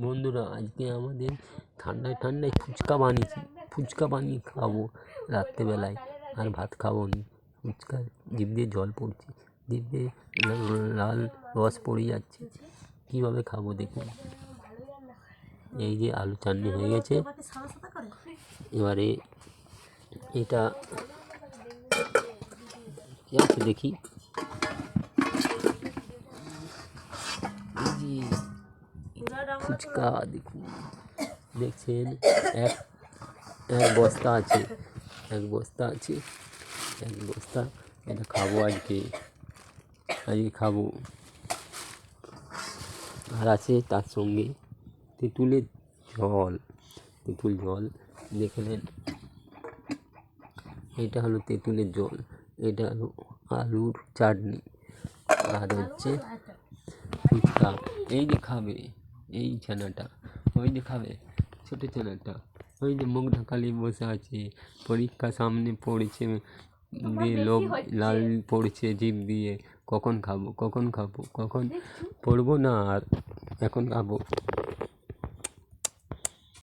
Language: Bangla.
বন্ধুরা, আজকে আমাদের ঠান্ডায় ঠান্ডায় ফুচকা বানিয়ে খাবো রাত্রেবেলায়। আর ভাত খাবো নি। ফুচকা জিভ দিয়ে জল পড়ছে, জিভ দিয়ে লাল রস পড়ে যাচ্ছে। কীভাবে খাবো দেখুন। এই যে আলু চাটনি হয়ে গেছে। এবারে এটা কি আছে দেখি। ফুচকা দেখুন, দেখছেন এক বস্তা আছে, এক বস্তা। এটা খাবো আজকে খাবো। আর আছে তার সঙ্গে তেঁতুল জল দেখলেন। এটা হলো তেঁতুলের জল, এটা হলো আলুর চাটনি, আর হচ্ছে ফুচকা। এই যে খাবে এই ছানাটা, ওই যে খাবে ছোটো ছানাটা, ওই যে মুখ ঢাকালি বসে আছে। পরীক্ষা সামনে পড়েছে, দিয়ে লোভ লাল পড়ছে জিভ দিয়ে। কখন খাবো, কখন পড়বো না, আর এখন খাবো।